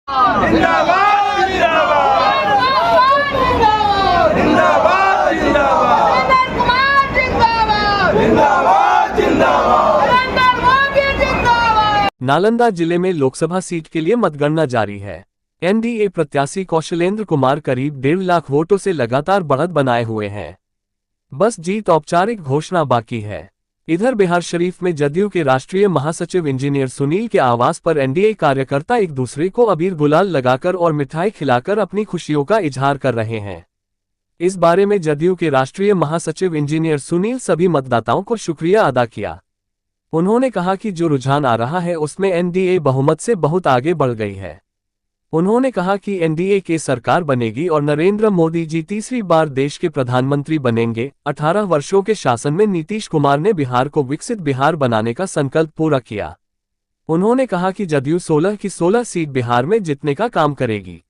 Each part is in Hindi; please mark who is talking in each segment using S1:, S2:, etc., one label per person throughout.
S1: जिंदाबाद जिंदाबाद जिंदाबाद जिंदाबाद जिंदाबाद जिंदाबाद
S2: नालंदा जिले में लोकसभा सीट के लिए मतगणना जारी है। एनडीए प्रत्याशी कौशलेंद्र कुमार करीब 1.5 लाख वोटों से लगातार बढ़त बनाए हुए हैं। बस जीत औपचारिक घोषणा बाकी है। इधर बिहार शरीफ में जदयू के राष्ट्रीय महासचिव इंजीनियर सुनील के आवास पर एनडीए कार्यकर्ता एक दूसरे को अबीर गुलाल लगाकर और मिठाई खिलाकर अपनी खुशियों का इजहार कर रहे हैं। इस बारे में जदयू के राष्ट्रीय महासचिव इंजीनियर सुनील सभी मतदाताओं को शुक्रिया अदा किया। उन्होंने कहा कि जो रुझान आ रहा है उसमें एनडीए बहुमत से बहुत आगे बढ़ गई है। उन्होंने कहा कि एनडीए की सरकार बनेगी और नरेंद्र मोदी जी तीसरी बार देश के प्रधानमंत्री बनेंगे। 18 वर्षों के शासन में नीतीश कुमार ने बिहार को विकसित बिहार बनाने का संकल्प पूरा किया। उन्होंने कहा कि जदयू 16 की 16 सीट बिहार में जीतने का काम करेगी।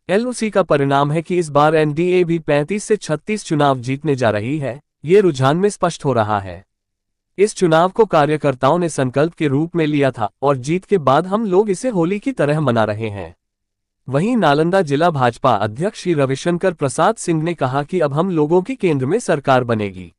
S2: एलओसी का परिणाम है कि इस बार एनडीए भी 35 से 36 चुनाव जीतने जा रही है। ये रुझान में स्पष्ट हो रहा है। इस चुनाव को कार्यकर्ताओं ने संकल्प के रूप में लिया था और जीत के बाद हम लोग इसे होली की तरह मना रहे हैं। वहीं नालंदा जिला भाजपा अध्यक्ष श्री रविशंकर प्रसाद सिंह ने कहा कि अब हम लोगों की केंद्र में सरकार बनेगी।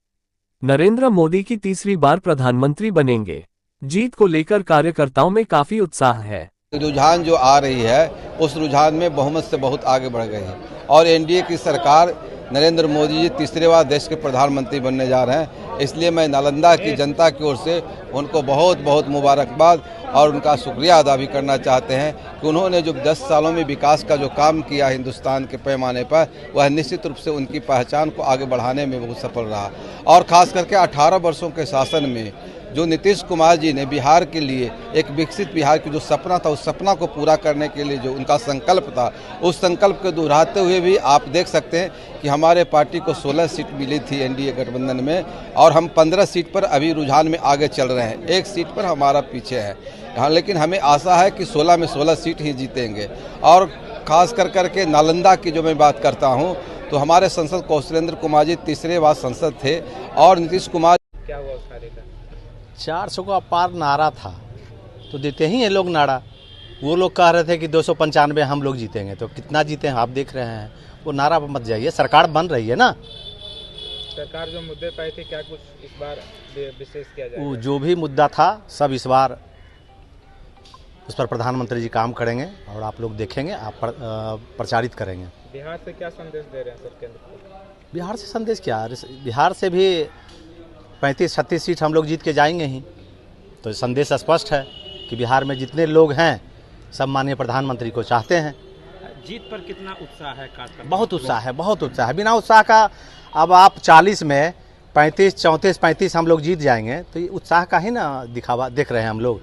S2: नरेंद्र मोदी की तीसरी बार प्रधानमंत्री बनेंगे। जीत को लेकर कार्यकर्ताओं में काफी उत्साह है।
S3: रुझान जो आ रही है उस रुझान में बहुमत से बहुत आगे बढ़ गई है और एनडीए की सरकार नरेंद्र मोदी जी तीसरी बार देश के प्रधानमंत्री बनने जा रहे हैं। इसलिए मैं नालंदा की जनता की ओर से उनको बहुत बहुत मुबारकबाद और उनका शुक्रिया अदा भी करना चाहते हैं कि उन्होंने जो 10 सालों में विकास का जो काम किया हिंदुस्तान के पैमाने पर, वह निश्चित रूप से उनकी पहचान को आगे बढ़ाने में बहुत सफल रहा। और ख़ास करके 18 वर्षों के शासन में जो नीतीश कुमार जी ने बिहार के लिए एक विकसित बिहार की जो सपना था, उस सपना को पूरा करने के लिए जो उनका संकल्प था, उस संकल्प को दोहराते हुए भी आप देख सकते हैं कि हमारे पार्टी को 16 सीट मिली थी एनडीए गठबंधन में और हम 15 सीट पर अभी रुझान में आगे चल रहे हैं। एक सीट पर हमारा पीछे है। हाँ, लेकिन हमें आशा है कि 16 में 16 सीट ही जीतेंगे। और ख़ास कर के नालंदा की जो मैं बात करता हूँ तो हमारे सांसद कौशलेंद्र कुमार जी तीसरे बार सांसद थे और नीतीश कुमार
S4: क्या हुआ उस कार्य का?
S5: 400 का पार नारा था तो देते ही ये लोग नारा। वो लोग कह रहे थे कि 295 हम लोग जीतेंगे, तो कितना जीते हैं आप देख रहे हैं। वो नारा पर मत जाइए, सरकार बन रही है ना।
S4: सरकार जो मुद्दे पाए थे, क्या कुछ इस बार विशेष किया जाएगा?
S5: वो जो भी मुद्दा था सब इस बार उस पर प्रधानमंत्री जी काम करेंगे और आप लोग देखेंगे, आप प्रचारित करेंगे।
S4: बिहार से क्या संदेश दे रहे हैं सर केंद्र को?
S5: बिहार से संदेश क्या, बिहार से भी 35-36 सीट हम लोग जीत के जाएंगे ही। तो संदेश स्पष्ट है कि बिहार में जितने लोग हैं सब माननीय प्रधानमंत्री को चाहते हैं।
S4: जीत पर कितना उत्साह है? खासकर
S5: बहुत उत्साह है, बहुत उत्साह है। बिना उत्साह का अब आप 40 में 35, 34, 35 हम लोग जीत जाएंगे तो ये उत्साह का ही ना दिखावा देख रहे हैं हम लोग।